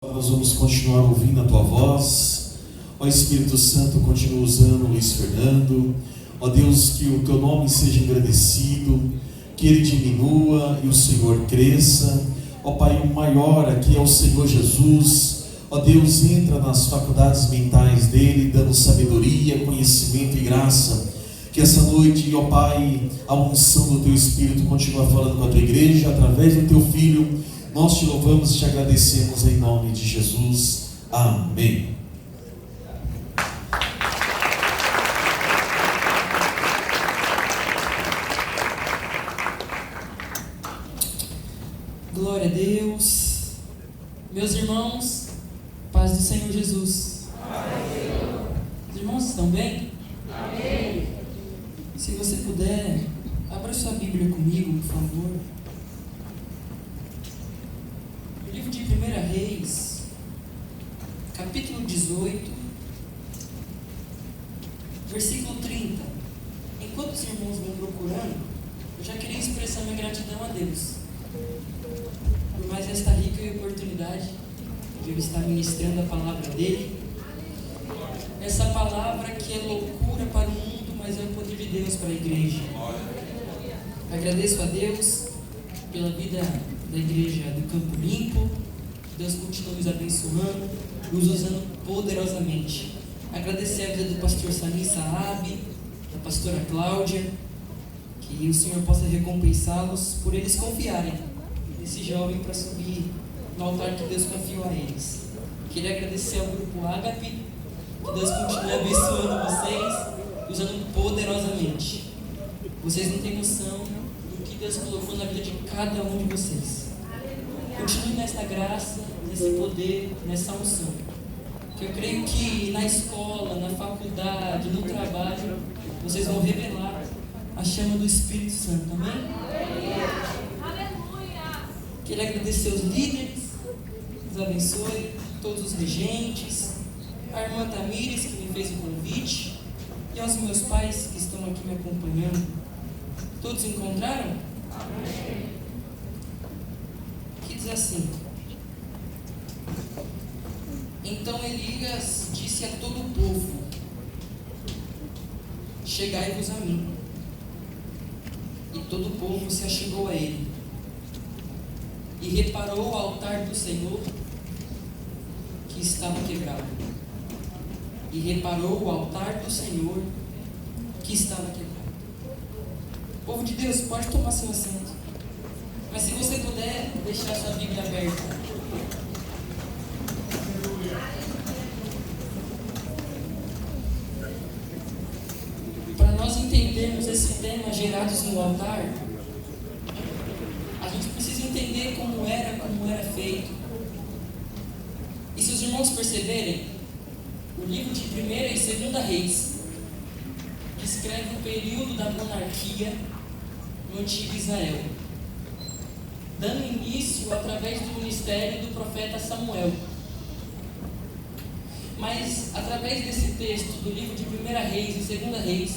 Nós vamos continuar ouvindo a Tua voz. Ó Espírito Santo, continua usando o Luiz Fernando. Ó Deus, que o Teu nome seja engrandecido, que ele diminua e o Senhor cresça. Ó Pai, o maior aqui é o Senhor Jesus. Ó Deus, entra nas faculdades mentais dele, dando sabedoria, conhecimento e graça. Que essa noite, ó Pai, a unção do Teu Espírito continua falando com a Tua igreja, através do Teu Filho. Nós te louvamos e te agradecemos em nome de Jesus. Amém. Glória a Deus. Meus irmãos, paz do Senhor Jesus. Amém. Os irmãos estão bem? Amém. Se você puder, abra sua Bíblia comigo, por favor. No livro de 1 Reis, capítulo 18, versículo 30. Enquanto os irmãos vão procurando, eu já queria expressar minha gratidão a Deus por mais esta rica oportunidade de eu estar ministrando a palavra dele. Essa palavra que é loucura para o mundo, mas é o poder de Deus para a igreja. Agradeço a Deus pela vida da igreja do Campo Limpo. Deus continua nos abençoando, nos usando poderosamente. Agradecer a vida do pastor Samir Saab, da pastora Cláudia, que o Senhor possa recompensá-los por eles confiarem nesse jovem para subir no altar que Deus confiou a eles. Queria agradecer ao grupo Ágape, que Deus continue abençoando vocês, usando poderosamente. Vocês não têm noção do que Deus colocou na vida de cada um de vocês. Continue nessa graça, nesse poder, nessa unção. Que eu creio que na escola, na faculdade, no trabalho, vocês vão revelar a chama do Espírito Santo. Amém? Queria agradecer os líderes, os abençoe, todos os regentes, a irmã Tamires, que me fez o convite, e aos meus pais que estão aqui me acompanhando. Todos encontraram? Amém. Que diz assim: Então Elias disse a todo o povo: Chegai-vos a mim. E todo o povo se achegou a ele. E reparou o altar do Senhor, que estava quebrado. E reparou o altar do Senhor, que estava quebrado. Povo de Deus, pode tomar seu assento. Mas se você puder, deixar sua Bíblia aberta. Para nós entendermos esse tema, gerados no altar, a gente precisa entender como era feito. E se os irmãos perceberem, o livro de 1 e 2 Reis descreve o período da monarquia no antigo Israel, dando início através do ministério do profeta Samuel. Mas através desse texto do livro de 1 Reis e 2 Reis,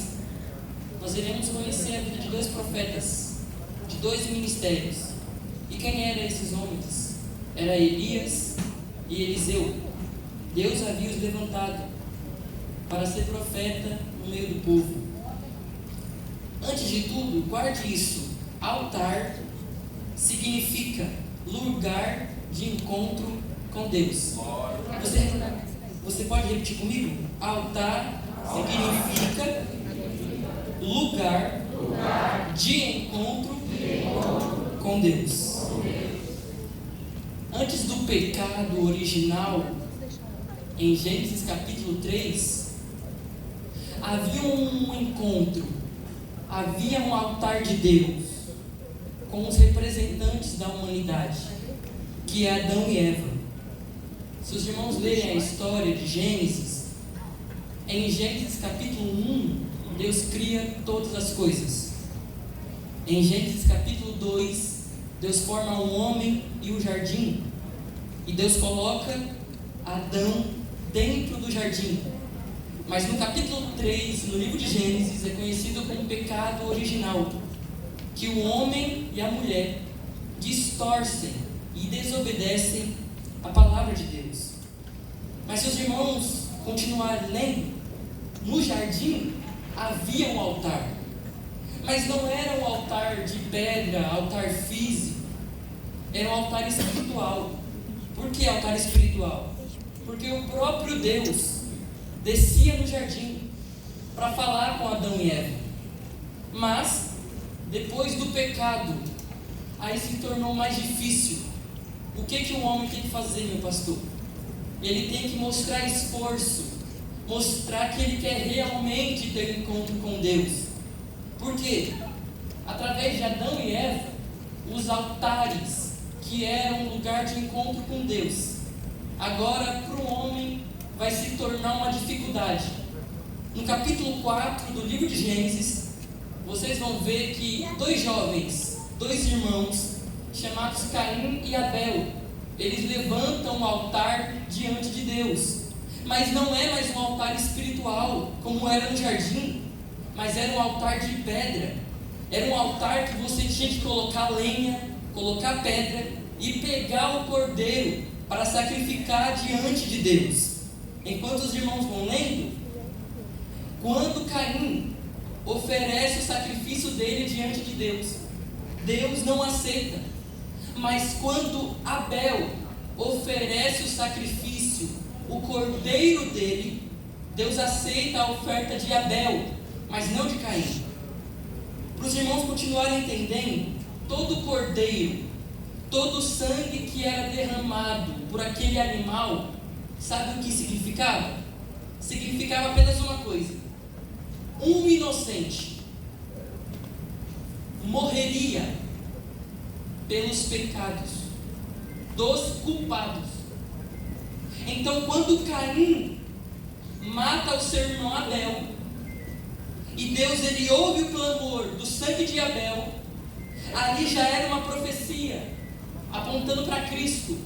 nós iremos conhecer a vida de dois profetas, de dois ministérios. E quem eram esses homens? Era Elias e Eliseu. Deus havia os levantado para ser profeta no meio do povo. Antes de tudo, guarde isso: altar significa lugar de encontro com Deus. Você pode repetir comigo? Altar significa lugar de encontro com Deus. Antes do pecado original, em Gênesis capítulo 3, havia um encontro, havia um altar de Deus com os representantes da humanidade, que é Adão e Eva. Se os irmãos lerem a história de Gênesis, em Gênesis capítulo 1, Deus cria todas as coisas. Em Gênesis capítulo 2, Deus forma um homem e um jardim, e Deus coloca Adão dentro do jardim. Mas no capítulo 3, no livro de Gênesis, é conhecido como pecado original, que o homem e a mulher distorcem e desobedecem a palavra de Deus. Mas se os irmãos continuarem lendo, no jardim havia um altar. Mas não era um altar de pedra, altar físico. Era um altar espiritual. Por que altar espiritual? Porque o próprio Deus descia no jardim para falar com Adão e Eva. Mas, depois do pecado, aí se tornou mais difícil. O que um homem tem que fazer, meu pastor? Ele tem que mostrar esforço, mostrar que ele quer realmente ter um encontro com Deus. Por quê? Através de Adão e Eva, os altares, que eram um lugar de encontro com Deus, agora para o homem vai se tornar uma dificuldade. No capítulo 4 do livro de Gênesis, vocês vão ver que dois jovens, dois irmãos, chamados Caim e Abel, eles levantam um altar diante de Deus. Mas não é mais um altar espiritual, como era no jardim, mas era um altar de pedra. Era um altar que você tinha que colocar lenha, colocar pedra e pegar o cordeiro para sacrificar diante de Deus. Enquanto os irmãos vão lendo, quando Caim oferece o sacrifício dele diante de Deus, Deus não aceita. Mas quando Abel oferece o sacrifício, o cordeiro dele, Deus aceita a oferta de Abel, mas não de Caim. Para os irmãos continuarem entendendo, todo cordeiro, todo o sangue que era derramado por aquele animal, sabe o que significava? Significava apenas uma coisa: um inocente morreria pelos pecados dos culpados. Então, quando Caim mata o seu irmão Abel, e Deus ele ouve o clamor do sangue de Abel, ali já era uma profecia apontando para Cristo,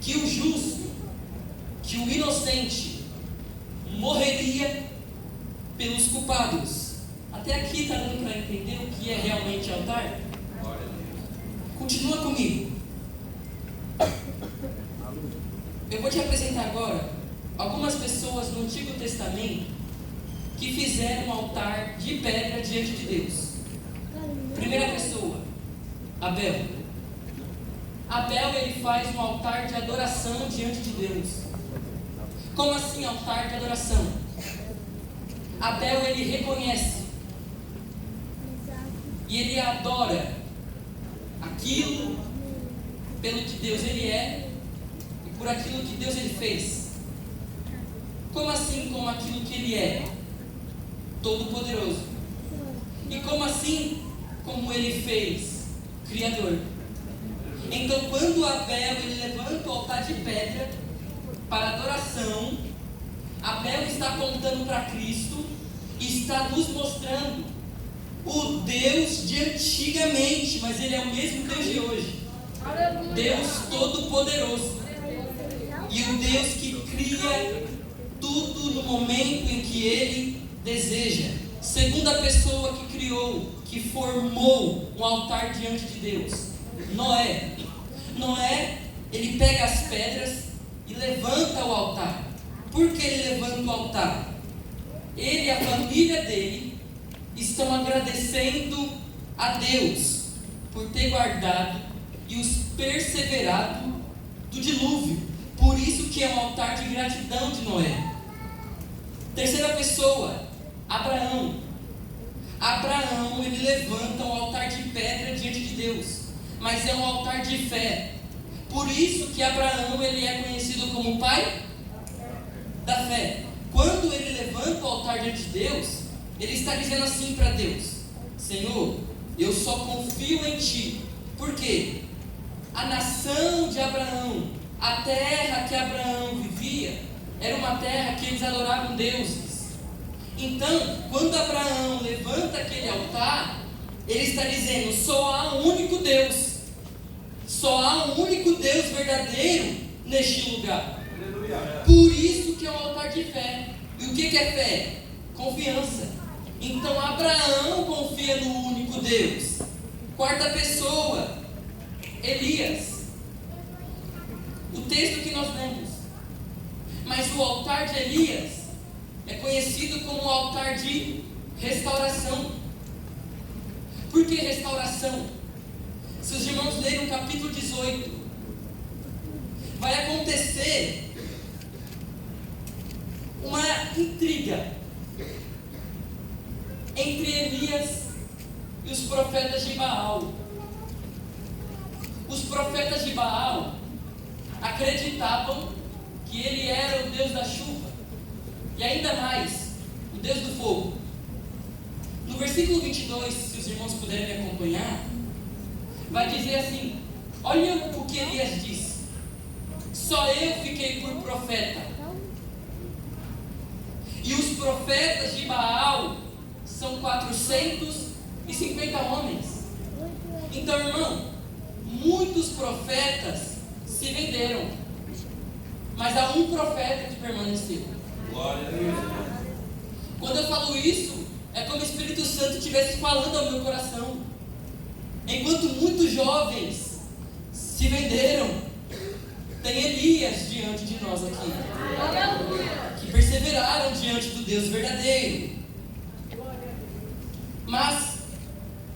que o justo, que o inocente morreria pelos culpados. Até aqui está dando para entender o que é realmente altar? Continua comigo. Eu vou te apresentar agora algumas pessoas no Antigo Testamento que fizeram um altar de pedra diante de Deus. Primeira pessoa, Abel. Abel ele faz um altar de adoração diante de Deus. Como assim altar de adoração? Abel ele reconhece e ele adora aquilo pelo que Deus ele é e por aquilo que Deus ele fez. Como assim como aquilo que ele é? Todo-Poderoso. E como assim como ele fez? Criador. Então quando Abel ele levanta o altar de pedra para adoração, Abel está apontando para Cristo e está nos mostrando o Deus de antigamente, mas ele é o mesmo Deus de hoje. Deus Todo-Poderoso. E o Deus que cria tudo no momento em que ele deseja. Segunda pessoa que criou, que formou um altar diante de Deus, Noé. Noé, ele pega as pedras e levanta o altar. Por que ele levanta o altar? Ele e a família dele estão agradecendo a Deus por ter guardado e os perseverado do dilúvio. Por isso que é um altar de gratidão de Noé. Terceira pessoa, Abraão. Abraão, ele levanta um altar de pedra diante de Deus, mas é um altar de fé. Por isso que Abraão, ele é conhecido como o pai da fé. Quando ele levanta o altar diante de Deus, ele está dizendo assim para Deus: Senhor, eu só confio em Ti. Por quê? A nação de Abraão, a terra que Abraão vivia, era uma terra que eles adoravam deuses. Então, quando Abraão levanta aquele altar, ele está dizendo: só há um único Deus. Só há um único Deus verdadeiro neste lugar. Por isso que é um altar de fé. E o que é fé? Confiança. Então Abraão confia no único Deus. Quarta pessoa, Elias. o texto que nós lemos. Mas o altar de Elias é conhecido como o altar de restauração. Por que restauração? Se os irmãos lerem o capítulo 18, vai acontecer uma intriga entre Elias e os profetas de Baal. Os profetas de Baal acreditavam que ele era o Deus da chuva e ainda mais, o Deus do fogo. No versículo 22, se os irmãos puderem me acompanhar, vai dizer assim: olha o que Elias disse: só eu fiquei por profeta, e os profetas de Baal são 450 homens. Então, irmão, muitos profetas se venderam, mas há um profeta que permaneceu. Glória a Deus. Quando eu falo isso, é como o Espírito Santo estivesse falando ao meu coração. Enquanto muitos jovens se venderam, tem Elias diante de nós aqui, que perseveraram diante do Deus verdadeiro. Mas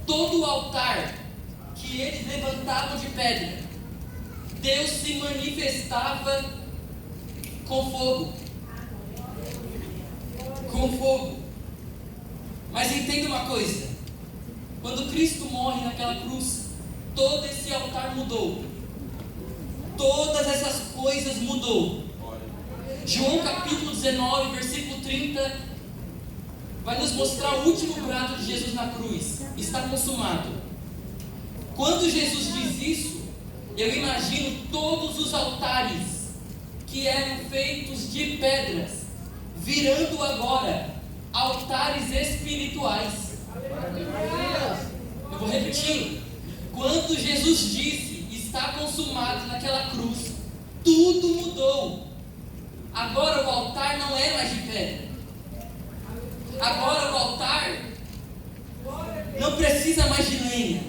todo o altar que eles levantavam de pedra, Deus se manifestava com fogo. Com fogo. Mas entenda uma coisa: quando Cristo morre naquela cruz, todo esse altar mudou. Todas essas coisas mudou. João capítulo 19, versículo 30, vai nos mostrar o último brado de Jesus na cruz: está consumado. Quando Jesus diz isso, eu imagino todos os altares que eram feitos de pedras, virando agora altares espirituais. Eu vou repetir. Quando Jesus disse está consumado naquela cruz, tudo mudou. Agora o altar não é mais de pedra. Agora o altar não precisa mais de lenha.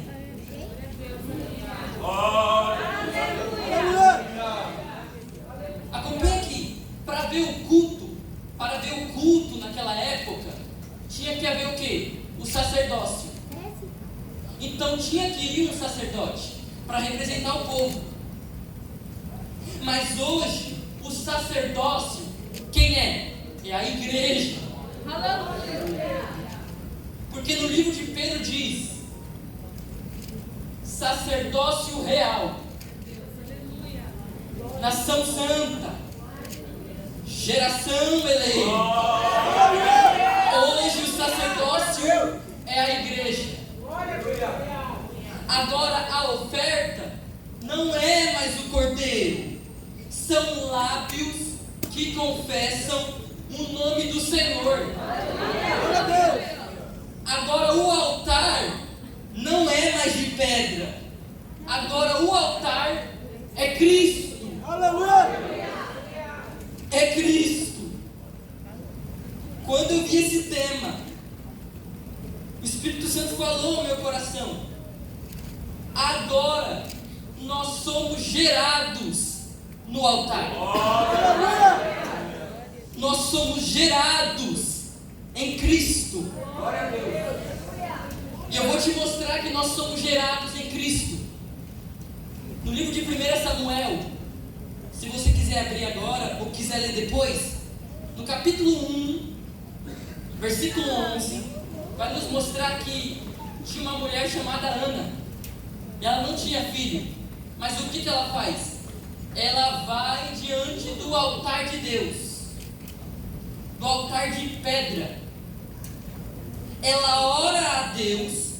Acompanhe aqui. Para ver o culto naquela época, tinha que haver o quê? O sacerdócio. Então tinha que ir um sacerdote para representar o povo. Mas hoje, o sacerdócio, quem é? É a igreja. Porque no livro de Pedro diz: sacerdócio real, nação santa, geração eleita. Hoje o sacerdócio é a igreja. Agora a oferta não é mais o cordeiro, são lábios que confessam o nome do Senhor. Agora o altar não é mais de pedra, agora o altar é Cristo. É Cristo. Quando eu vi esse tema, o Espírito Santo falou ao meu coração: agora nós somos gerados no altar. Nós somos gerados em Cristo. E eu vou te mostrar que nós somos gerados em Cristo. No livro de 1 Samuel, se você quiser abrir agora ou quiser ler depois, no capítulo 1, versículo 11, vai nos mostrar que tinha uma mulher chamada Ana. E ela não tinha filho. Mas o que ela faz? Ela vai diante do altar de Deus, do altar de pedra. Ela ora a Deus,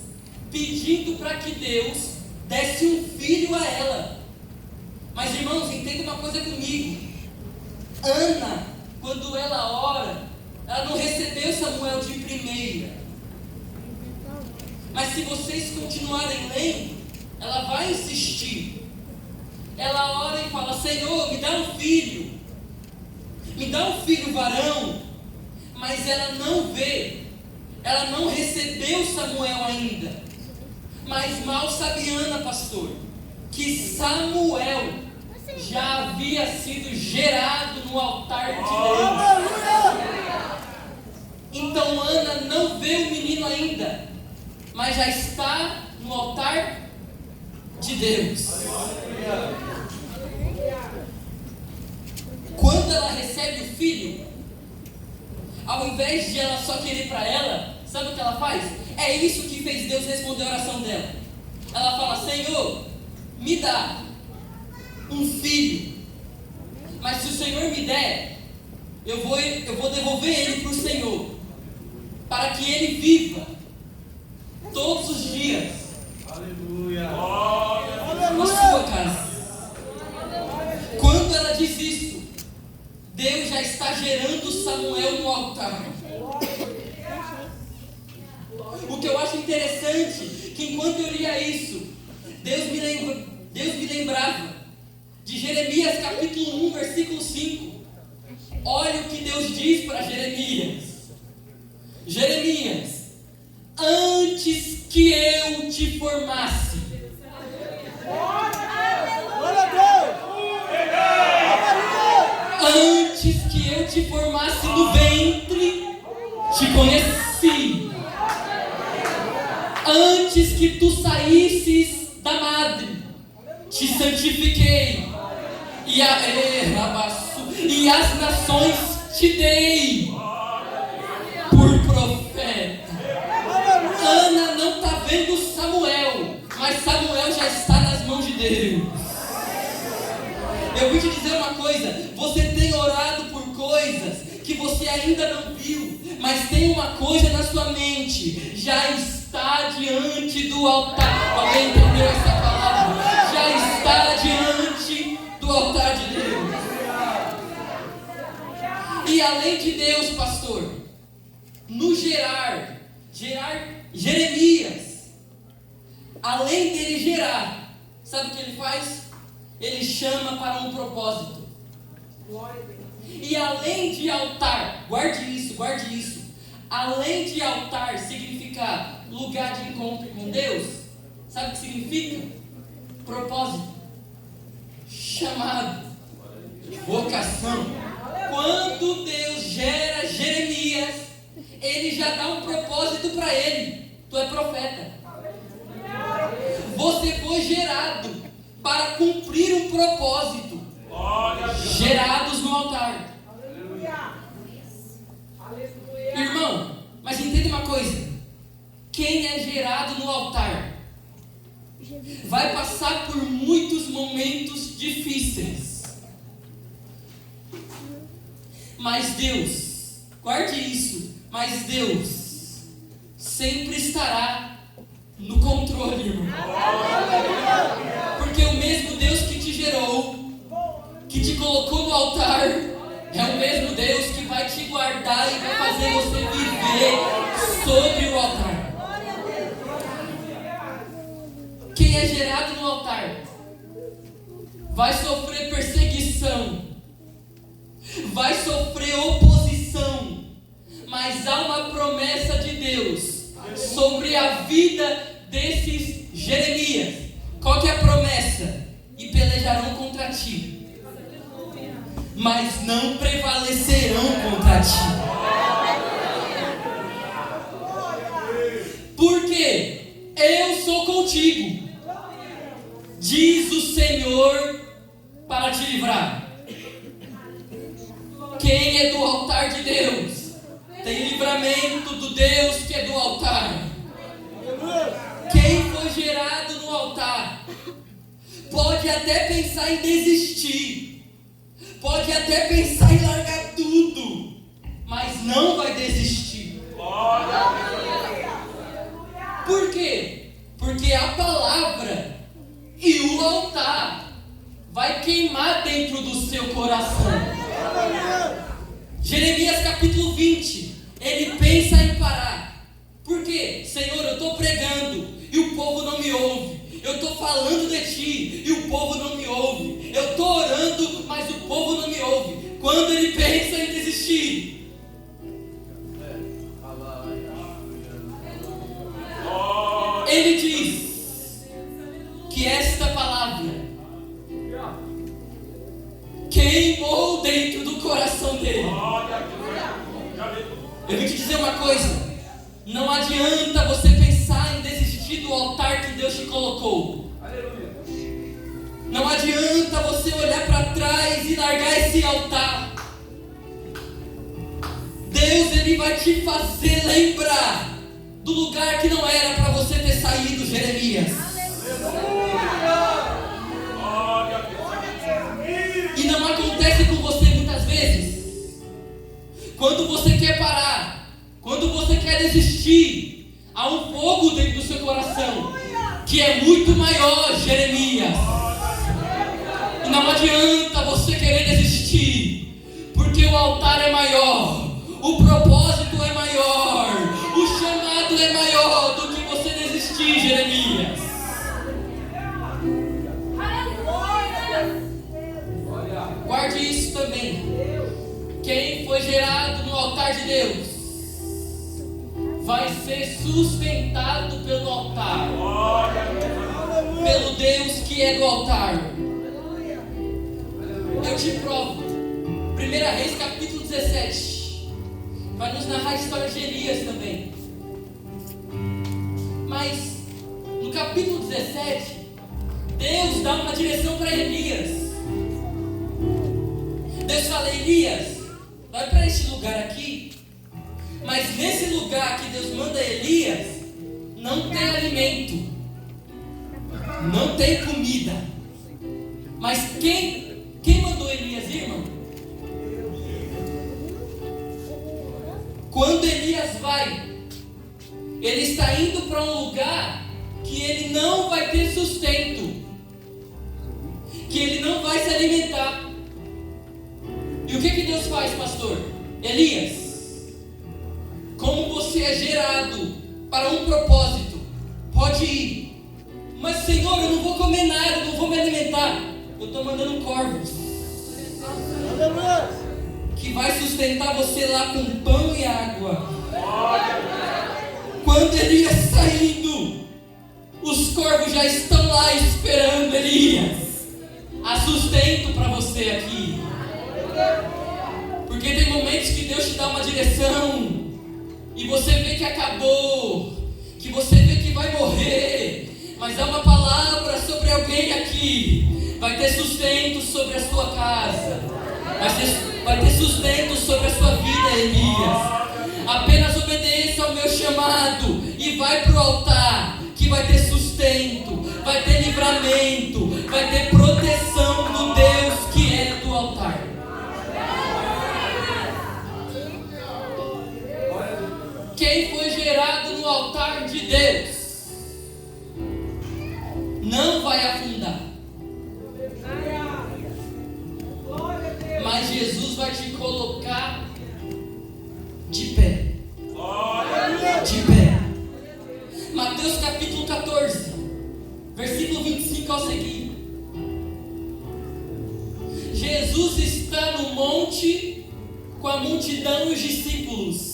pedindo para que Deus desse um filho a ela. Mas irmãos, entenda uma coisa comigo. Ana, quando ela ora, ela não recebeu Samuel de primeira. Mas se vocês continuarem lendo, ela vai insistir. Ela ora e fala: Senhor, me dá um filho. Me dá um filho varão. Mas ela não vê. Ela não recebeu Samuel ainda. Mas mal sabe Ana, pastor, que Samuel já havia sido gerado no altar de Deus. Então Ana não vê o menino ainda, mas já está no altar de Deus. Quando ela recebe o filho, ao invés de ela só querer para ela, sabe o que ela faz? É isso que fez Deus responder a oração dela. Ela fala: Senhor, me dá um filho, mas se o Senhor me der, eu vou devolver ele para o Senhor, para que ele viva todos os dias. Aleluia. Na sua casa. Quando ela diz isso, Deus já está gerando Samuel no altar. O que eu acho interessante, que enquanto eu lia isso, Deus me lembrava de Jeremias capítulo 1, versículo 5. Olha o que Deus diz para Jeremias. Jeremias, antes que eu te formasse, antes que eu te formasse no ventre, te conheci. Antes que tu saísses da madre, te santifiquei. E as nações te dei por profeta. Ana não está vendo Samuel, mas Samuel já está nas mãos de Deus. Eu vou te dizer uma coisa: você tem orado por coisas que você ainda não viu, mas tem uma coisa na sua mente, já está diante do altar. Alguém entendeu essa palavra? Já está diante do altar de Deus. E além de Deus, pastor, no gerar Jeremias, além dele gerar, sabe o que ele faz? Ele chama para um propósito. E além de altar, guarde isso. Além de altar significar lugar de encontro com Deus, sabe o que significa? Propósito, chamado, vocação. Quando Deus gera Jeremias, Ele já dá um propósito para ele. Tu é profeta. Você foi gerado para cumprir um propósito. Gerados no altar. Irmão, mas entenda uma coisa: quem é gerado no altar vai passar por muitos momentos difíceis, mas Deus, guarde isso, mas Deus sempre estará no controle, irmão. Porque o mesmo Deus que te gerou, que te colocou no altar, é o mesmo Deus que vai te guardar e vai fazer você viver sobre o altar. Quem é gerado no altar vai sofrer perseguição, vai sofrer oposição, mas há uma promessa de Deus sobre a vida desses Jeremias. Qual que é a promessa? E pelejarão contra ti, mas não prevalecerão contra ti. Porque eu sou contigo, diz o Senhor, para te livrar. Quem é do altar de Deus tem livramento do Deus que é do altar. Quem foi gerado no altar pode até pensar em desistir, pode até pensar em largar tudo, mas não vai desistir. Por quê? Porque a palavra e o altar vai queimar dentro do seu coração. Jeremias capítulo 20, ele pensa em parar. Por quê? Senhor, eu estou pregando e o povo não me ouve. Eu estou falando de ti e o povo não me ouve. Eu estou orando, mas o povo não me ouve. Quando ele pensa em desistir, ele diz que esta palavra coração dele. Eu vou te dizer uma coisa: não adianta você pensar em desistir do altar que Deus te colocou. Não adianta você olhar para trás e largar esse altar. Deus, Ele vai te fazer lembrar do lugar que não era para você ter saído, Jeremias. E não acontece com você muitas vezes. Quando você quer parar, quando você quer desistir, há um fogo dentro do seu coração que é muito maior, Jeremias. E não adianta você querer desistir, porque o altar é maior, o propósito é maior, o chamado é maior do que você desistir, Jeremias. Guarde isso também. Quem foi gerado no altar de Deus vai ser sustentado pelo altar, pelo Deus que é do altar. Eu te provo. 1 Reis capítulo 17 vai nos narrar a história de Elias também. Mas no capítulo 17 Deus dá uma direção para Elias. Deus fala: Elias, vai para este lugar aqui. Mas nesse lugar que Deus manda Elias, não tem alimento, não tem comida. Mas quem mandou Elias ir, irmão? Quando Elias vai, ele está indo para um lugar que ele não vai ter sustento, que ele não vai se alimentar. E o que Deus faz, pastor? Elias, como você é gerado para um propósito, pode ir. Mas Senhor, eu não vou comer nada, eu não vou me alimentar. Eu estou mandando corvos que vai sustentar você lá com pão e água. Quando Elias está indo, os corvos já estão lá esperando Elias. Há sustento para você aqui. Porque tem momentos que Deus te dá uma direção e você vê que acabou, que você vê que vai morrer, mas há uma palavra sobre alguém aqui. Vai ter sustento sobre a sua casa, vai ter sustento sobre a sua vida, Elias. Apenas obedeça ao meu chamado e vai para o altar, que vai ter sustento, vai ter livramento, vai ter proteção do Deus que é do altar. Quem foi gerado no altar de Deus não vai afundar. Mas Jesus vai te colocar de pé. De pé. Mateus capítulo 14, versículo 25 ao seguir. Jesus está no monte com a multidão e os discípulos.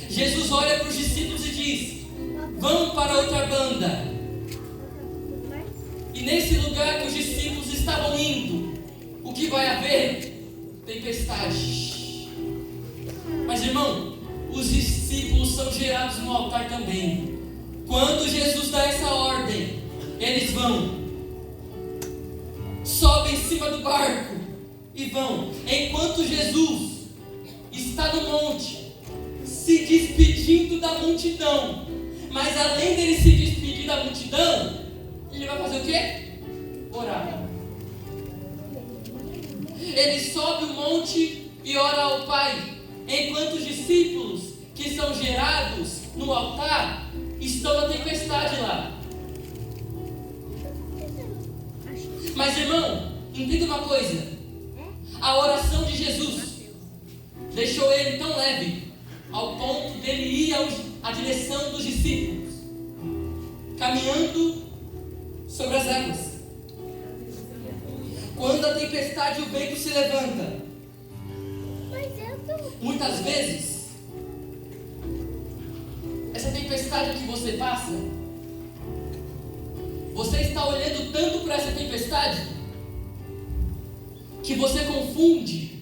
Jesus olha para os discípulos e diz: vão para outra banda. E nesse lugar que os discípulos estavam indo, o que vai haver? Tempestade. Mas irmão, os discípulos são gerados no altar também. Quando Jesus dá essa ordem, eles vão, sobem em cima do barco e vão. Enquanto Jesus está no monte, se despedindo da multidão, mas além dele se despedir da multidão, ele vai fazer o quê? Orar. Ele sobe o monte e ora ao Pai, enquanto os discípulos que são gerados no altar estão na tempestade lá. Mas irmão, entenda uma coisa: a oração de Jesus deixou ele tão leve ao ponto dele ir à direção dos discípulos, caminhando sobre as águas. Quando a tempestade e o vento se levanta, muitas vezes essa tempestade que você passa, você está olhando tanto para essa tempestade que você confunde.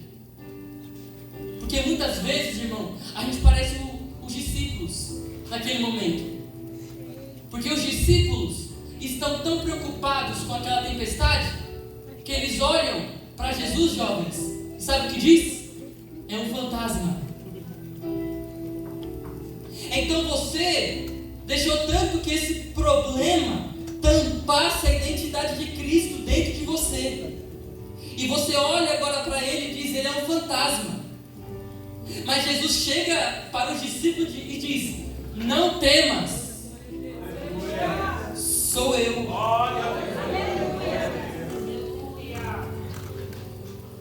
Porque muitas vezes, irmão, a gente parece os discípulos naquele momento. Porque os discípulos estão tão preocupados com aquela tempestade que eles olham para Jesus, jovens. Sabe o que diz? É um fantasma. Então você deixou tanto que esse problema tampasse a identidade de Cristo dentro de você. E você olha agora para ele e diz: ele é um fantasma. Mas Jesus chega para os discípulos e diz: não temas, sou eu.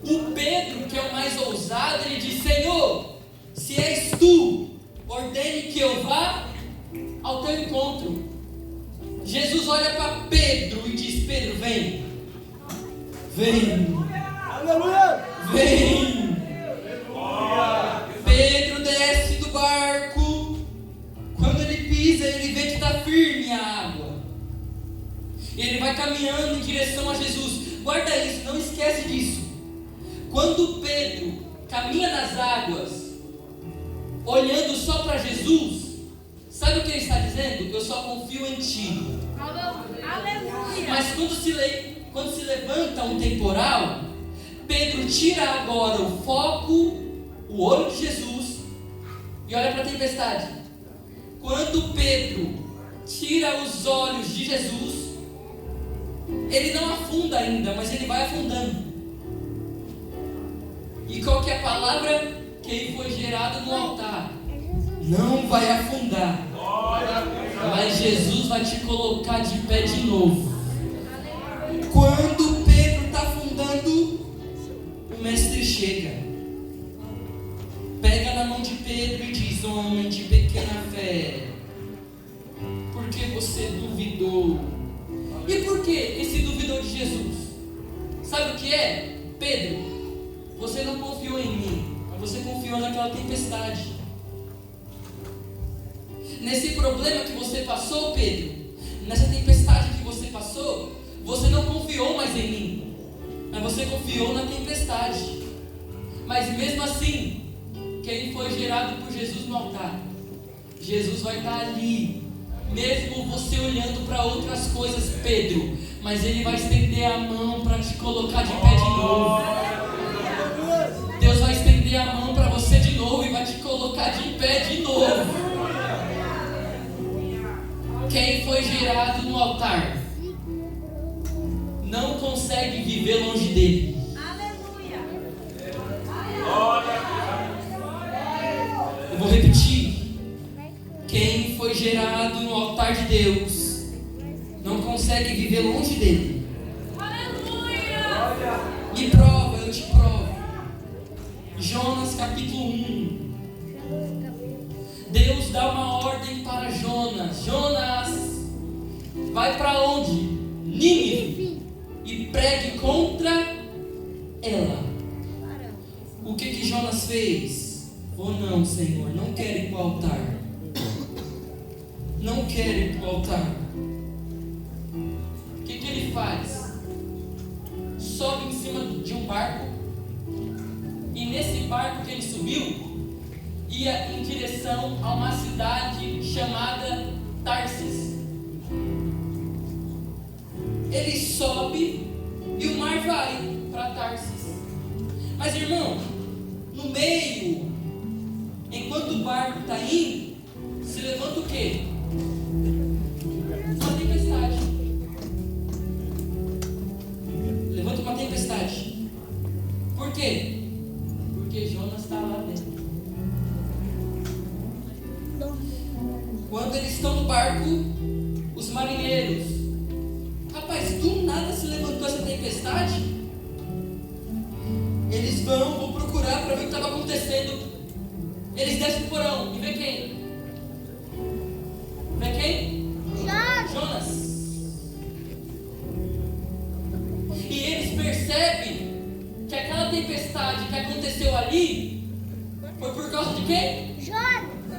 O Pedro, que é o mais ousado, ele diz: Senhor, se és tu, ordene que eu vá ao teu encontro. Jesus olha para Pedro e diz: Pedro, vem. Vem. Vem. Pedro desce do barco. Quando ele pisa, ele vê que está firme a água. E ele vai caminhando em direção a Jesus. Guarda isso, não esquece disso. Quando Pedro caminha nas águas, olhando só para Jesus, sabe o que ele está dizendo? Eu só confio em ti. Aleluia. Mas quando se levanta um temporal, Pedro tira agora o foco, o olho de Jesus, e olha para a tempestade. Quando Pedro tira os olhos de Jesus, ele não afunda ainda, mas ele vai afundando. E qual que é a palavra? Que ele foi gerado no altar. Não vai afundar, mas Jesus vai te colocar de pé de novo. Quando Pedro está afundando, o mestre chega, pega na mão de Pedro e diz: homem de pequena fé, por que você duvidou? E por que esse duvidou de Jesus? Sabe o que é? Pedro, você não confiou em mim, mas você confiou naquela tempestade. Nesse problema que você passou, Pedro, nessa tempestade que você passou, você não confiou mais em mim, mas você confiou na tempestade. Mas mesmo assim, que ele foi gerado por Jesus no altar, Jesus vai estar ali, mesmo você olhando para outras coisas, Pedro, mas ele vai estender a mão para te colocar de pé de novo. Deus vai estender a mão para você de novo e vai te colocar de pé de novo. Quem foi gerado no altar não consegue viver longe dele. Eu vou repetir. Quem foi gerado no altar de Deus não consegue viver longe dele. Me prova, eu te provo. Jonas capítulo 1. Deus dá uma ordem para Jonas. Jonas, vai para onde? Nínive. E pregue contra ela. O que Jonas fez? Oh não, Senhor, não quero ir para o altar. Não quero ir para o altar. O que ele faz? Sobe em cima de um barco. E nesse barco que ele subiu, ia em direção a uma cidade chamada Tarsis. Ele sobe e o mar vai para Tarsis. Mas irmão, no meio, enquanto o barco está indo, se levanta o quê? Uma tempestade. Levanta uma tempestade. Por quê? Porque Jonas está lá dentro. Quando eles estão no barco, os marinheiros, rapaz, do nada se levantou essa tempestade. Eles vão procurar para ver o que estava acontecendo. Eles descem no porão e vê quem? Vê quem? Jonas. E eles percebem que aquela tempestade que aconteceu ali foi por causa de quem?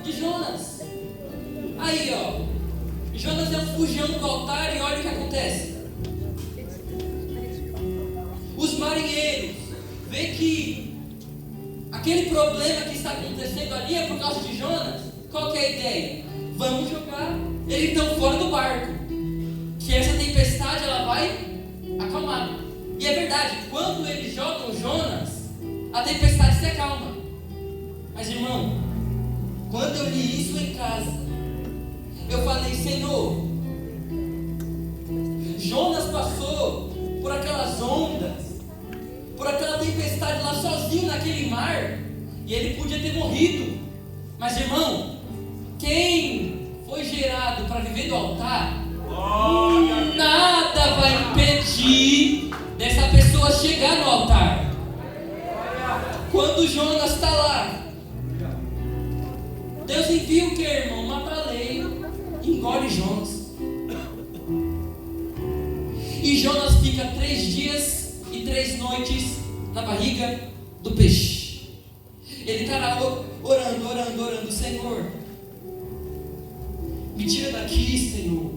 De Jonas. Aí, ó, Jonas é um fujão do altar e olha o que acontece. Os marinheiros vê que aquele problema que está acontecendo ali é por causa de Jonas, qual que é a ideia? Vamos jogar ele então fora do barco, que essa tempestade ela vai acalmar. E é verdade, quando eles jogam Jonas, a tempestade se acalma. Mas irmão, quando eu li isso em casa, eu falei: Senhor, Jonas passou por aquelas ondas, por aquela tempestade lá sozinho naquele mar, e ele podia ter morrido. Mas irmão, quem foi gerado para viver do altar, nada vai impedir dessa pessoa chegar no altar. Quando Jonas está lá, Deus envia o que, irmão? Uma baleia, engole Jonas. E Jonas fica 3 dias e 3 noites na barriga do peixe. Ele está lá orando: Senhor, me tira daqui, Senhor,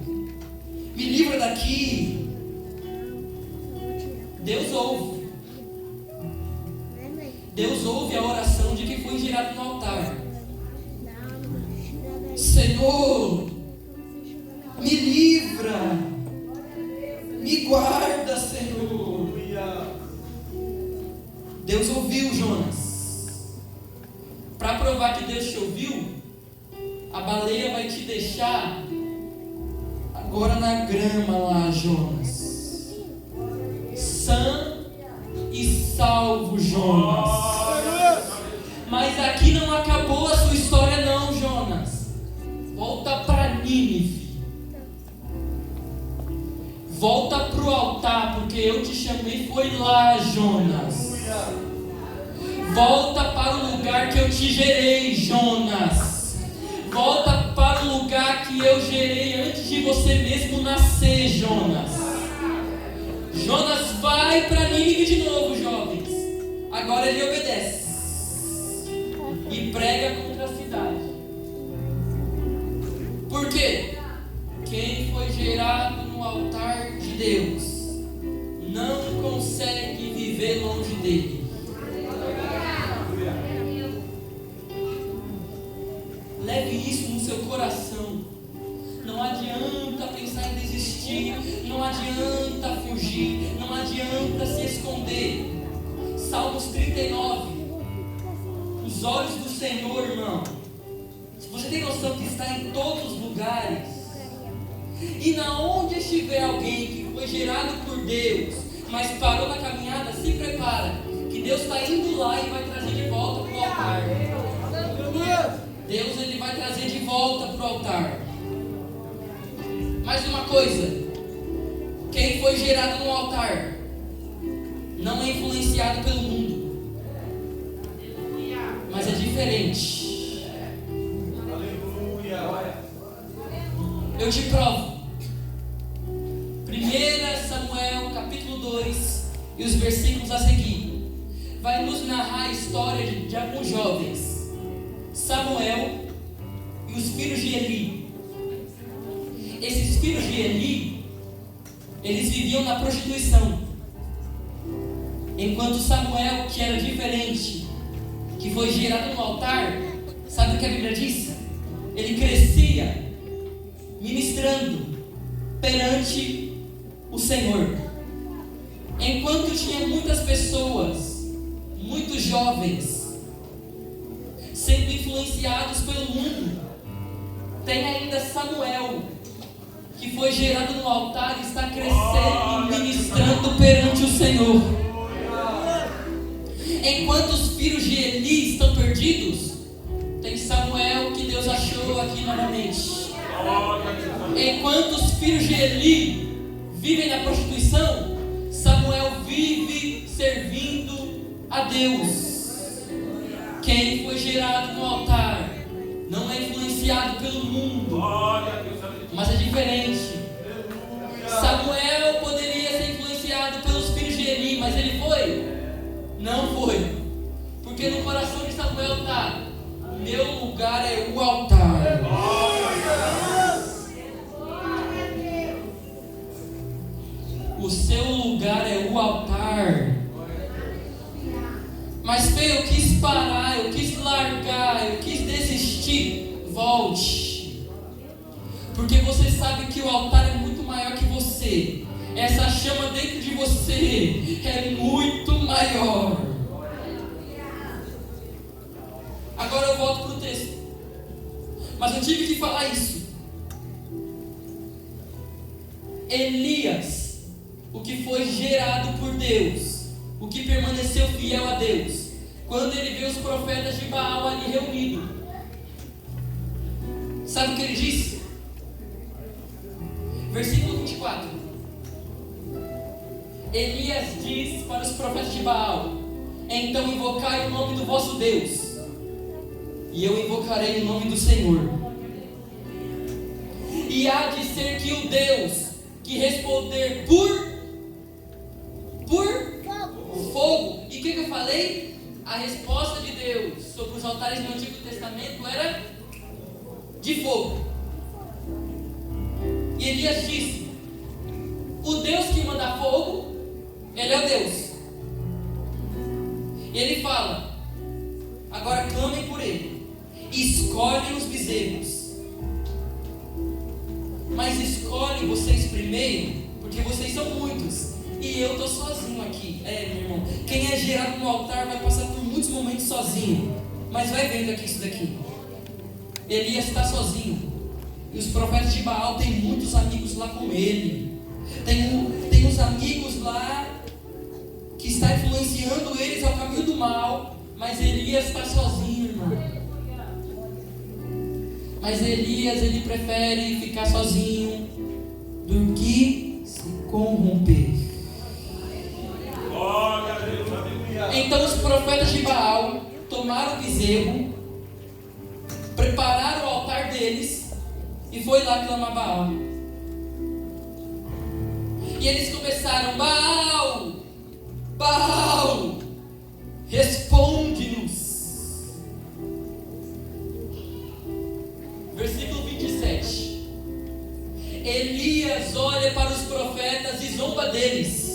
me livra daqui. Deus ouve a oração de quem foi gerado no altar. Senhor, me livra, me guarda, Senhor. Deus ouviu Jonas. Para provar que Deus te ouviu, a baleia vai te deixar agora na grama lá, Jonas. Sã e salvo, Jonas. Mas aqui não acabou a sua história não, Jonas. Volta para Nínive. Volta para o altar, porque eu te chamei, foi lá, Jonas. Volta para o lugar que eu te gerei, Jonas. Volta para o lugar que eu gerei antes de você mesmo nascer, Jonas. Jonas vai para Nínive de novo, jovens. Agora ele obedece e prega contra a cidade. Por quê? Quem foi gerado no altar de Deus não consegue viver longe dele. Leve isso no seu coração. Não adianta pensar em desistir, não adianta fugir, não adianta se esconder. Salmos 39. Os olhos do Senhor, irmão. Se você tem noção que está em todos os lugares, e na onde estiver alguém que foi gerado por Deus, mas parou na caminhada, se prepara, que Deus está indo lá e vai trazer de volta para o altar. Deus ele vai trazer de volta para o altar. Mais uma coisa: quem foi gerado no altar não é influenciado pelo mundo, mas é diferente. Eu te provo. 1 Samuel capítulo 2 e os versículos a seguir vai nos narrar a história de alguns jovens, Samuel e os filhos de Eli. Esses filhos de Eli, eles viviam na prostituição, enquanto Samuel, que era diferente, que foi gerado no altar, sabe o que a Bíblia diz? Ele crescia ministrando perante o Senhor. Enquanto tinha muitas pessoas, muitos jovens sendo influenciados pelo mundo, tem ainda Samuel, que foi gerado no altar e está crescendo e ministrando perante o Senhor. Enquanto os filhos de Eli estão perdidos, tem Samuel que Deus achou aqui novamente. Enquanto os filhos de Eli vivem na prostituição, Samuel vive servindo a Deus. Quem foi gerado no altar não é influenciado pelo mundo, mas é diferente. Samuel poderia ser influenciado pelos filhos de Eli, mas ele foi? Não foi. Porque no coração de Samuel está: meu lugar é o altar. O seu lugar é o altar. Mas Fê, eu quis parar, eu quis largar, eu quis desistir. Volte. Porque você sabe que o altar é muito maior que você. Essa chama dentro de você é muito maior. Agora eu volto para o texto. Mas eu tive que falar isso. Elias, o que foi gerado por Deus, o que permaneceu fiel a Deus, quando ele viu os profetas de Baal ali reunidos, sabe o que ele disse? Versículo 24. Elias diz para os profetas de Baal: então invocai o nome do vosso Deus, e eu invocarei o nome do Senhor. E há de ser que o Deus que responder por fogo. E o que eu falei? A resposta de Deus sobre os altares do Antigo Testamento era de fogo. E Elias disse: o Deus que manda fogo, Ele é o Deus. E ele fala: agora clamem por Ele, escolhem os bezerros. Mas escolhem vocês primeiro, porque vocês são muitos e eu estou sozinho aqui. Meu irmão, quem é gerado no altar vai passar por muitos momentos sozinho. Mas vai vendo aqui isso daqui. Elias está sozinho, e os profetas de Baal têm muitos amigos lá com ele. Tem uns amigos lá que está influenciando eles ao caminho do mal. Mas Elias está sozinho, irmão. Mas Elias, ele prefere ficar sozinho do que se corromper. Então os profetas de Baal tomaram o bezerro, prepararam o altar deles e foi lá clamar Baal. E eles começaram: Baal, Baal, responde-nos. Versículo 27. Elias olha para os profetas e zomba deles.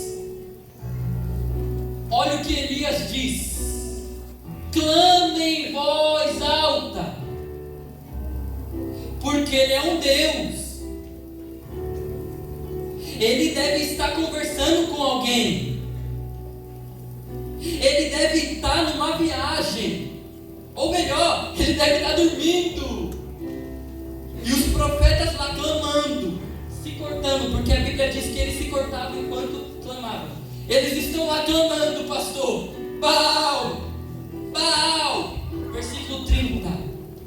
Olha o que Elias diz: clame em voz alta, porque Ele é um Deus. Ele deve estar conversando com alguém. Ele deve estar numa viagem. Ou melhor, ele deve estar dormindo. E os profetas lá clamando, se cortando, porque a Bíblia diz que eles se cortavam enquanto clamavam. Eles estão lá clamando, pastor: Baal, Baal. Versículo 30,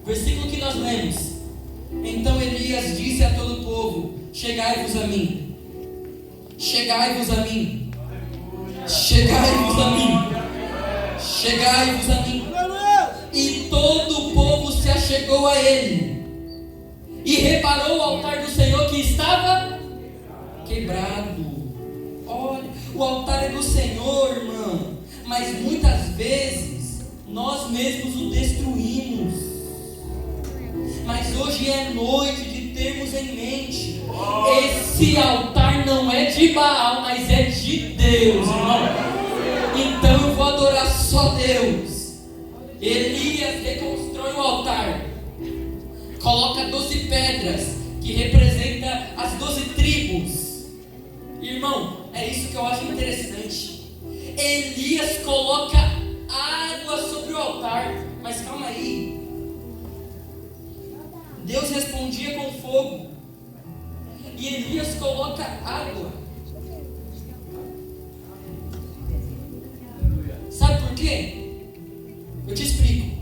versículo que nós lemos. Então Elias disse a todo o povo: chegai-vos a mim, chegai-vos a mim, chegai-vos a mim, chegai-vos a mim. E todo o povo se achegou a ele, e reparou o altar do Senhor que estava quebrado. Olha, o altar é do Senhor, irmão, mas muitas vezes nós mesmos o destruímos. Mas hoje é noite de termos em mente: esse altar não é de Baal, mas é de Deus, irmão. Então eu vou adorar só Deus. Elias reconstrói o altar, coloca 12 pedras, que representa as 12 tribos. Irmão, é isso que eu acho interessante. Elias coloca água sobre o altar. Mas calma aí, Deus respondia com fogo, e Elias coloca água. Sabe por quê? Eu te explico.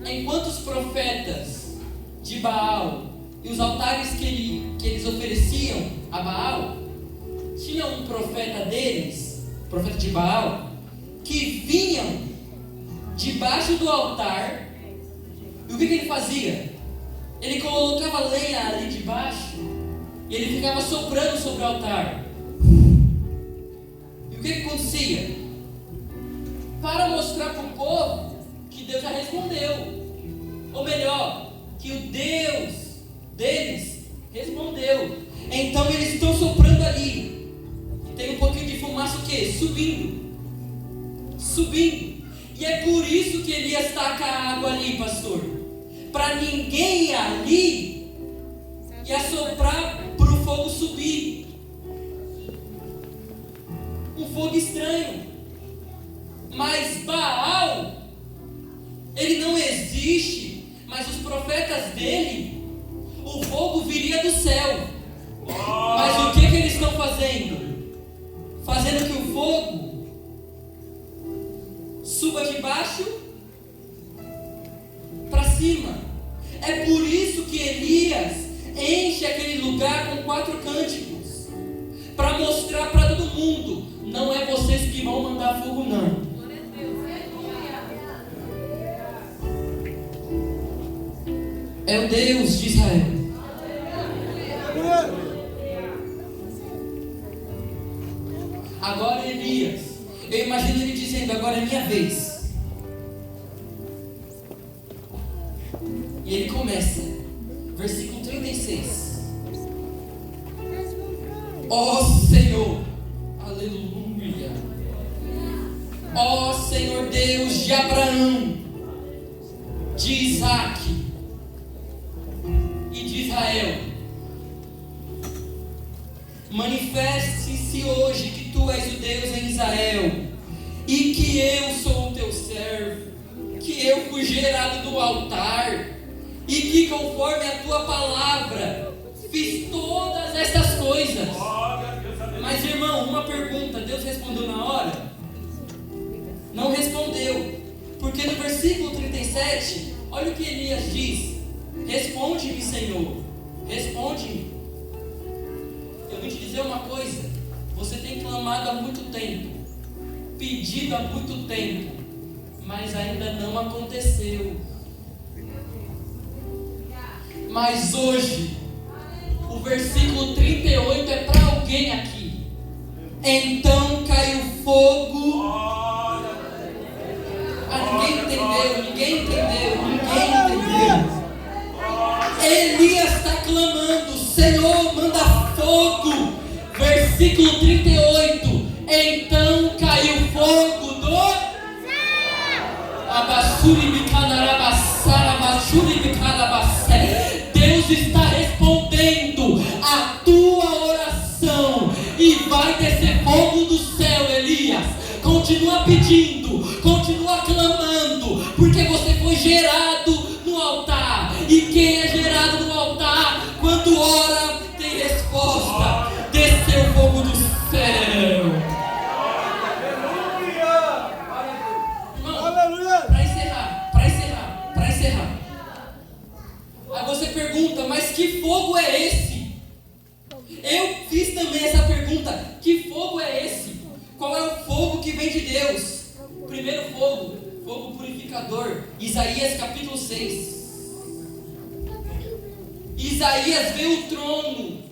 Enquanto os profetas de Baal e os altares que eles ofereciam a Baal, tinha um profeta deles, profeta de Baal, que vinham debaixo do altar. E o que ele fazia? Ele colocava lenha ali debaixo e ele ficava soprando sobre o altar. E o que acontecia? Para mostrar para o povo que Deus já respondeu. Ou melhor, que o Deus deles respondeu. Então eles estão soprando ali. E tem um pouquinho de fumaça o quê? Subindo. Subindo. E é por isso que Elias taca a água ali, pastor. Para ninguém ir ali e assoprar para o fogo subir. Um fogo estranho. Mas Baal, ele não existe, mas os profetas dele, o fogo viria do céu. Mas o que eles estão fazendo? Fazendo que o fogo suba de baixo para cima. É por isso que Elias enche aquele lugar com 4 cânticos, para mostrar para todo mundo: não é vocês que vão mandar fogo, não. É o Deus de Israel. Agora Elias, eu imagino ele dizendo: agora é minha vez. E ele começa, versículo 36. Ó Senhor, aleluia. Ó Senhor Deus de Abraão, de Isaque e de Israel, manifeste-se hoje que tu és o Deus em Israel, e que eu sou o teu servo, que eu fui gerado do altar, e que conforme a tua palavra fiz todas estas coisas. Mas irmão, uma pergunta: Deus respondeu na hora? Não respondeu, porque no versículo 37, olha o que Elias diz: responde-me, Senhor, responde-me. Eu vou te dizer uma coisa: você tem clamado há muito tempo, pedido há muito tempo, mas ainda não aconteceu. Mas hoje, o versículo 38 é para alguém aqui. Então caiu fogo. Ninguém entendeu. Elias está clamando: Senhor, manda fogo. Versículo 38. Então caiu fogo do Deus está respondendo a tua oração e vai descer fogo do céu, Elias. Continua pedindo, continua clamando, porque você foi gerado no altar. E quem é gerado no altar, quando ora, tem resposta. Desceu fogo do céu. Irmão, para encerrar. Aí você pergunta: mas que fogo é esse? Eu fiz também essa pergunta: que fogo é esse? Qual é o fogo que vem de Deus? Primeiro fogo, fogo purificador. Isaías capítulo 6. Isaías vê o trono.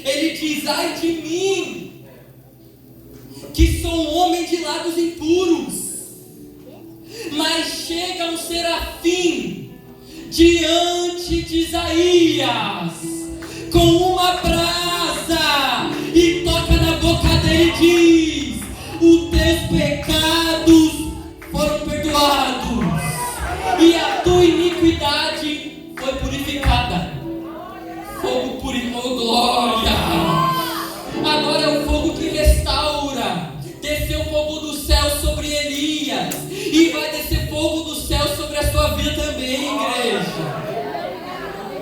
Ele diz: ai de mim, que sou um homem de lábios impuros. Mas chega um serafim diante de Isaías com uma brasa e toca na boca dele e diz: os teus pecados foram perdoados e a tua iniquidade foi purificada. Fogo purificou, glória. Agora é o fogo que restaura. Desceu fogo do céu sobre Elias e vai descer fogo do céu sobre a sua vida também, igreja.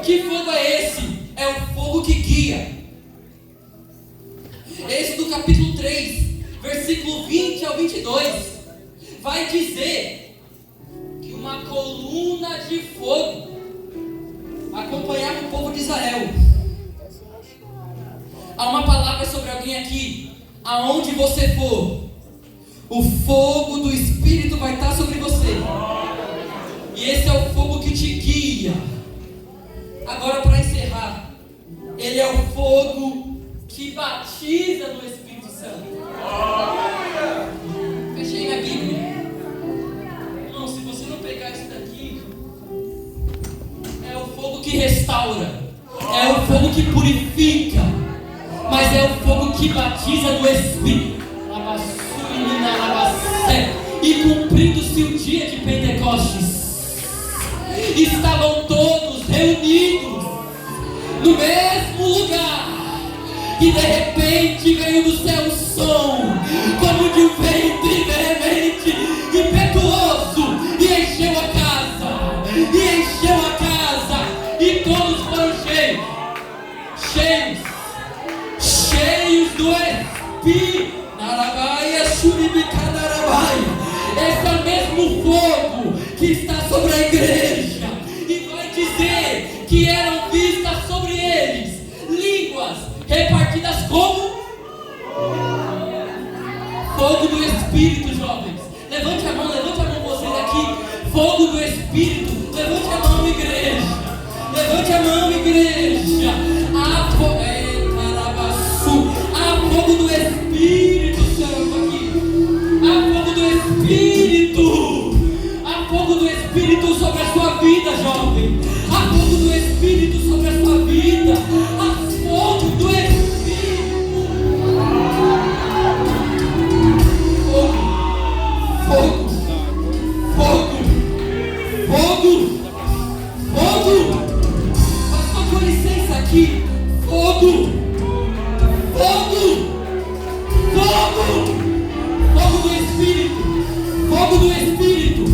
Que fogo é esse? É o fogo que guia. Êxodo capítulo 3, versículo 20 ao 22, vai dizer que uma coluna de fogo acompanhava o povo de Israel. Há uma palavra sobre alguém aqui: aonde você for, o fogo do Espírito vai estar sobre você. E esse é o fogo que te guia. Agora, para encerrar, ele é o fogo que batiza no Espírito Santo. Fechei minha Bíblia. Irmão, se você não pegar isso daqui, é o fogo que restaura, é o fogo que purifica, mas é o fogo que batiza no Espírito. E cumprindo-se o dia de Pentecostes, estavam todos reunidos no mesmo lugar. E de repente veio do céu um som, como de um vento veemente, impetuoso, e encheu a casa, e todos foram cheios do Espírito. Esse é o mesmo fogo que está sobre a igreja, e vai dizer que eram vistas sobre eles línguas repartidas como fogo do Espírito. Jovens, levante a mão vocês aqui. Fogo do Espírito, levante a mão, igreja. Há fogo do Espírito Santo aqui. Há fogo do Espírito sobre a sua vida, jovem. Há fogo do Espírito sobre a sua vida. Há fogo do Espírito. Fogo. Pastor, com licença aqui. Fogo do Espírito.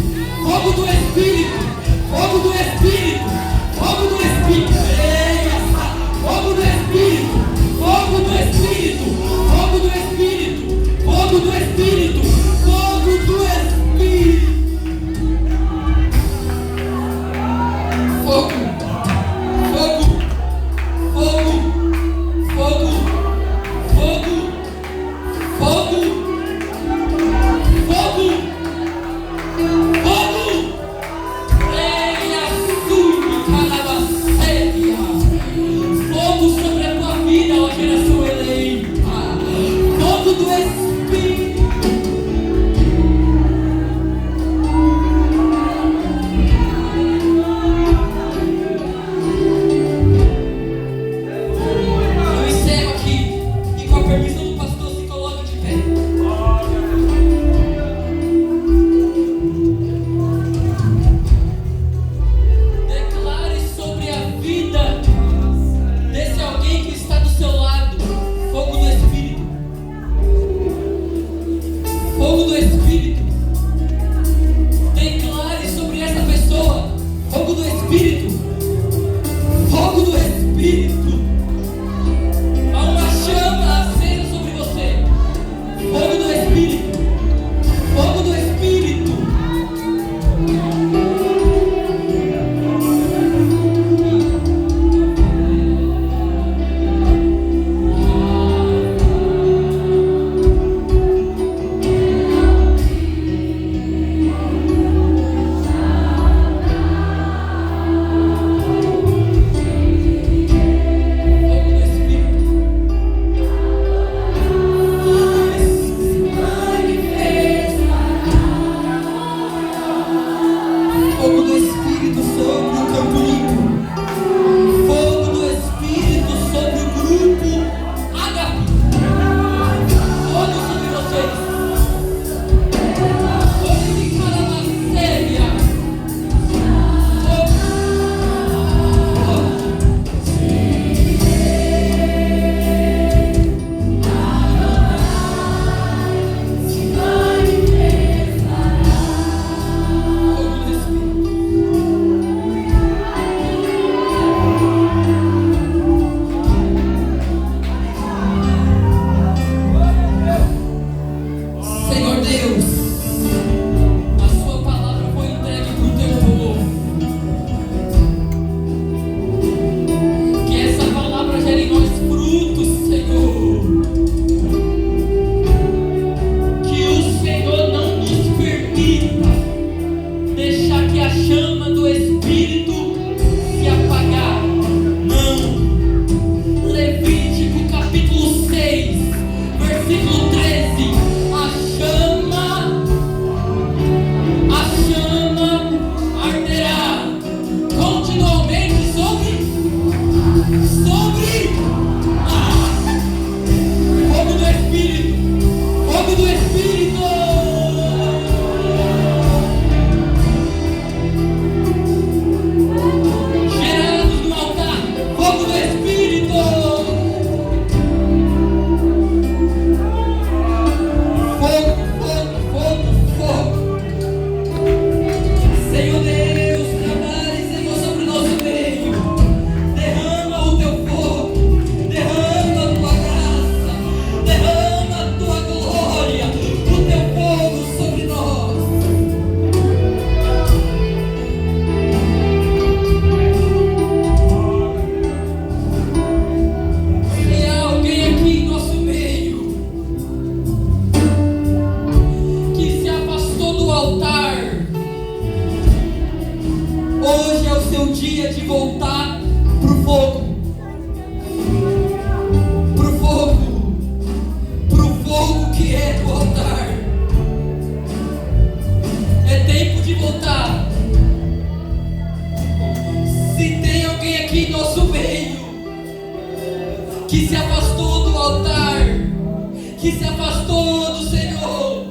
que se afastou do Senhor,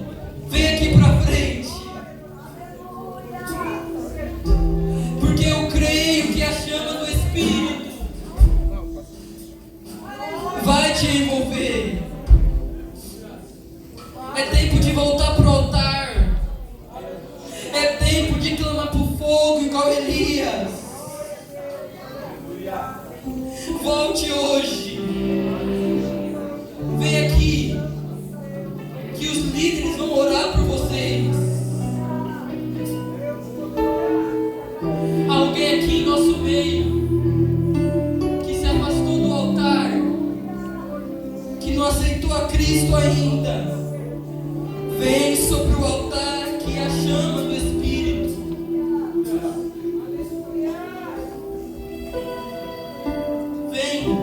vem aqui para frente. Porque eu creio que a chama do Espírito vai te envolver. É tempo de voltar para o altar. É tempo de clamar por fogo igual Elias. Volte hoje. Vem aqui, que os líderes vão orar por vocês. Alguém aqui em nosso meio que se afastou do altar, que não aceitou a Cristo ainda, vem sobre o altar que é a chama do Espírito. Vem.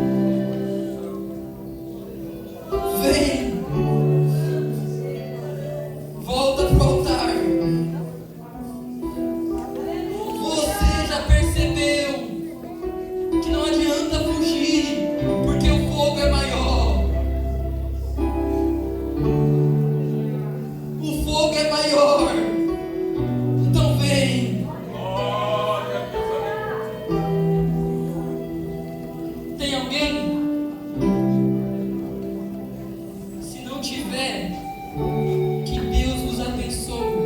Volta pro altar. Você já percebeu que não adianta fugir, porque o fogo é maior. O fogo é maior. Então vem. Tem alguém? Se não tiver, que Deus nos abençoe.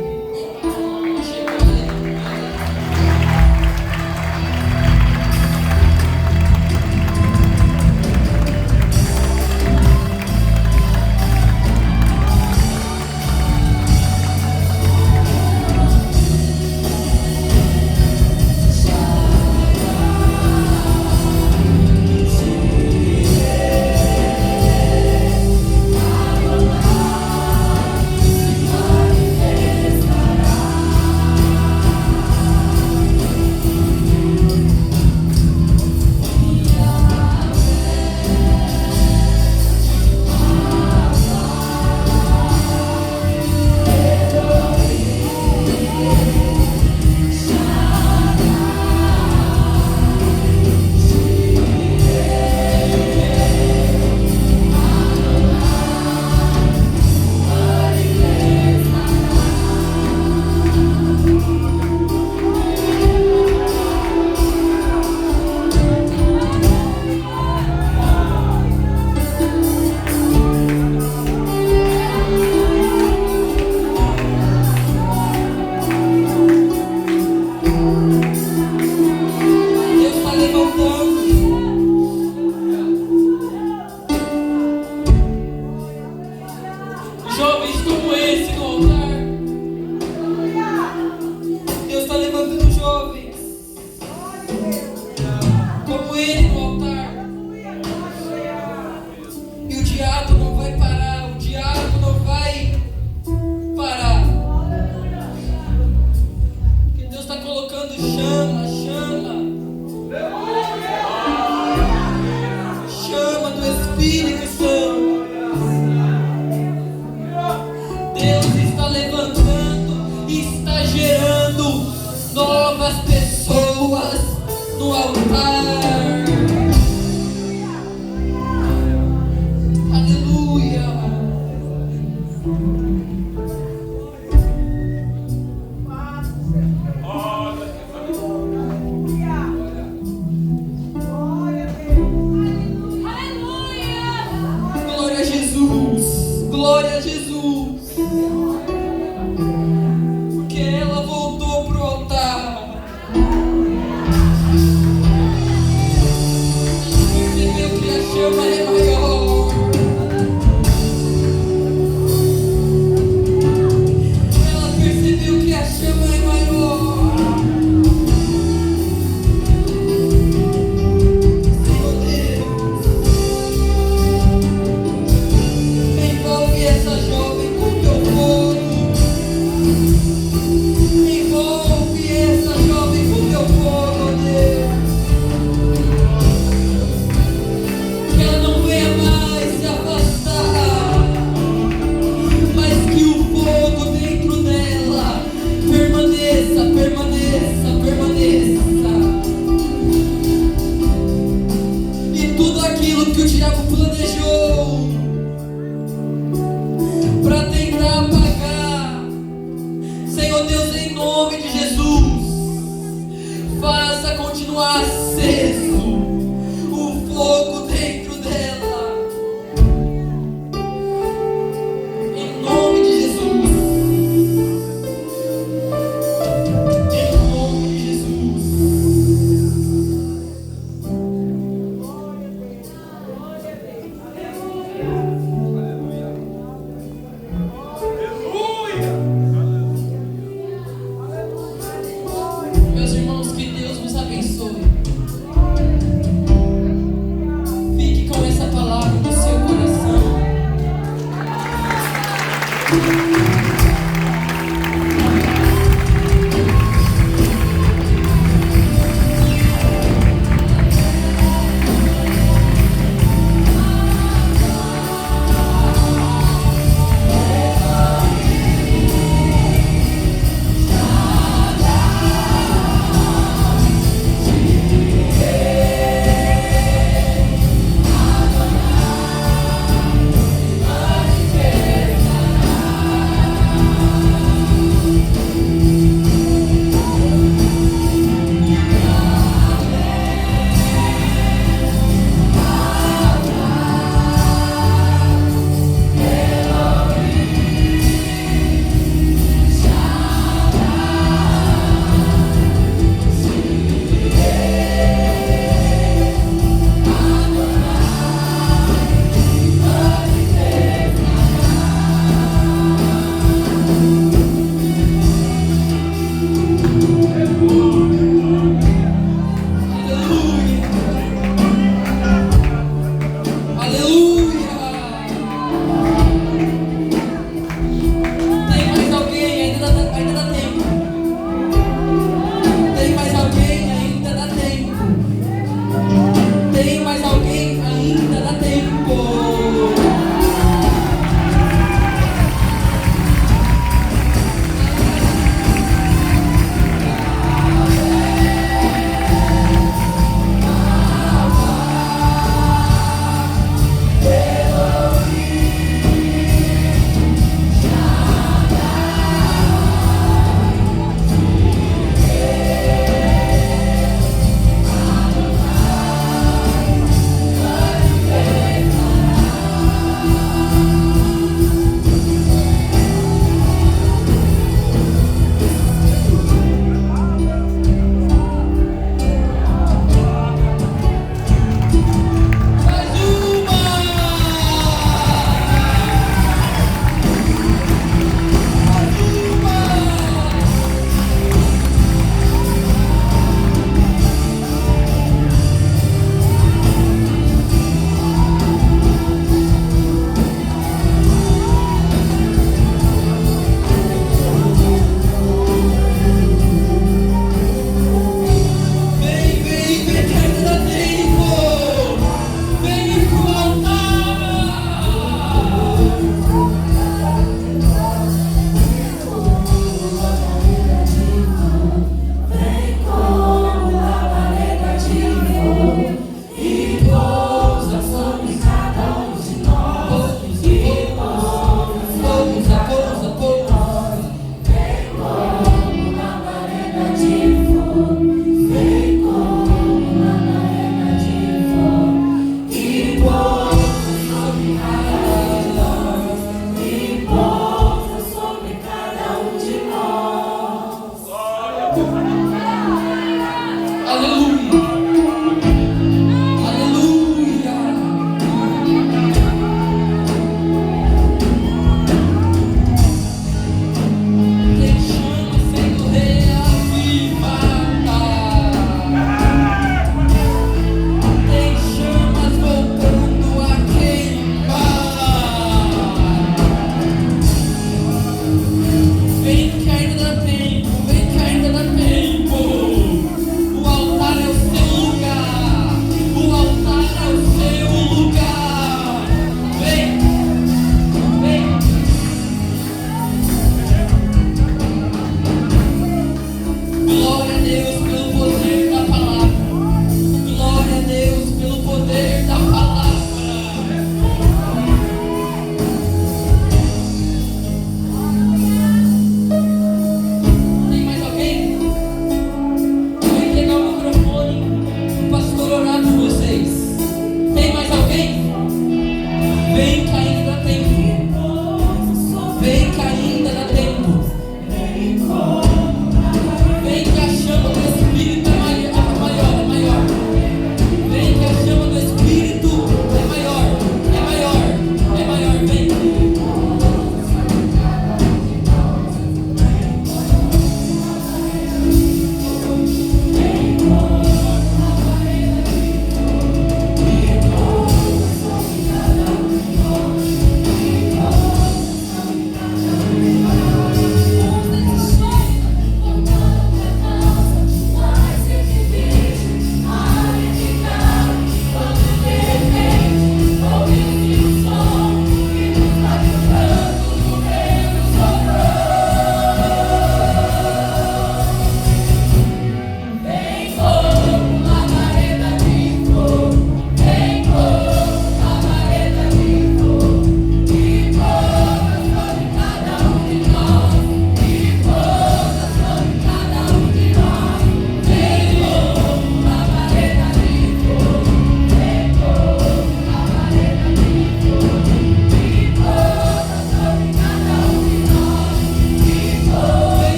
Jovens como esse no altar. Deus está levantando jovens como ele no altar. E o diabo não vai parar. O diabo não vai parar. Porque Deus está colocando chama, chama. Chama do Espírito Santo. Deus está levantando e está gerando novas pessoas no altar. Aleluia. Glória a Jesus. Glória a Jesus. Porque ela voltou pro altar. Percebeu que a chama é maior. Ela percebeu que a chama é maior. Senhor Deus, envolve essa jovem com teu fogo. Envolve essa jovem com teu fogo, Deus. Que ela não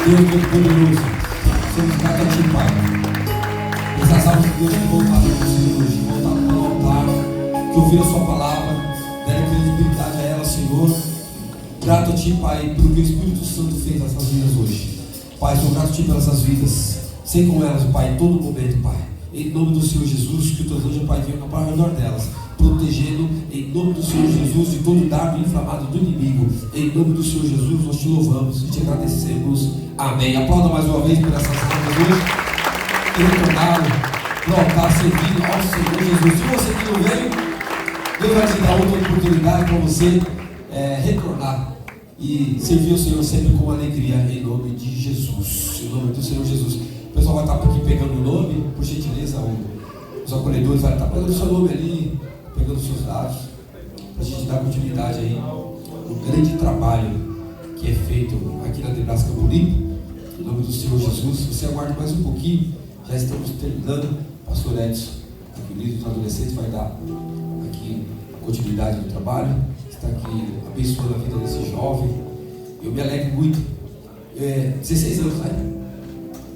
Deus Todo-Poderoso, somos gratos a Ti, Pai. Essas almas de Deus que voltaram para o Senhor hoje, que voltaram para o altar, que ouviram a Sua palavra, deram credibilidade a ela, Senhor. Grato a Ti, Pai, pelo que o Espírito Santo fez nessas vidas hoje. Pai, sou grato a Ti pelas essas vidas. Sei com elas, Pai, em todo momento, Pai. Em nome do Senhor Jesus, que o Teu anjo, Pai, venha acampar ao redor delas, protegendo, em nome do Senhor Jesus, de todo dardo inflamado do inimigo. Em nome do Senhor Jesus, nós Te louvamos e Te agradecemos. Amém. Aplauda mais uma vez por essas almas hoje, que retornaram para o altar servindo ao Senhor Jesus. Se você que não veio, Deus vai te dar outra oportunidade para você retornar e servir o Senhor sempre com alegria, em nome de Jesus. Em nome do Senhor Jesus. O pessoal vai estar aqui pegando o nome, por gentileza, os acolhedores vai estar pegando o seu nome ali, pegando os seus dados, para a gente dar continuidade aí no grande trabalho que é feito aqui na Nebraska Campo-Limpo. Em nome do Senhor Jesus, você aguarde mais um pouquinho, já estamos terminando. Pastor Edson, aqui o líder dos adolescentes, vai dar aqui continuidade no trabalho, está aqui abençoando a vida desse jovem. Eu me alegro muito. 16 anos, né?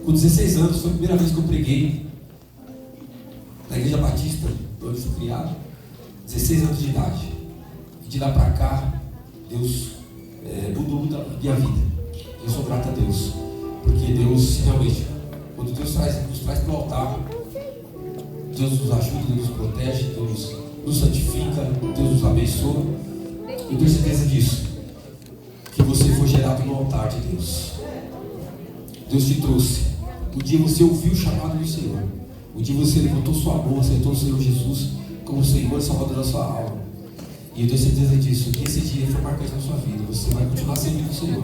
Com 16 anos foi a primeira vez que eu preguei na Igreja Batista, onde fui criado. 16 anos de idade. E de lá para cá, Deus mudou muito a minha vida. Eu sou grato a Deus, porque Deus realmente, quando Deus nos traz para o altar, Deus nos ajuda, Deus nos protege, Deus nos santifica, Deus nos abençoa. Eu tenho certeza disso, que você foi gerado no altar de Deus. Deus te trouxe. Um dia você ouviu o chamado do Senhor. Um dia você levantou sua mão, aceitou o Senhor Jesus como Senhor e Salvador da sua alma. E eu tenho certeza disso, que esse dia foi marcante na sua vida. Você vai continuar servindo o Senhor.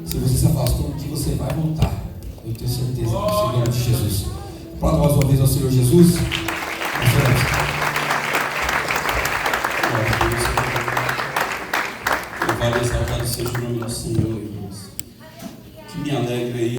Se você se afastou, um dia você vai voltar. Eu tenho certeza, que o Senhor de Jesus. Aplauda mais uma vez ao Senhor Jesus. Louvado e exaltado seja o nome do Senhor, irmãos. Que me alegra aí.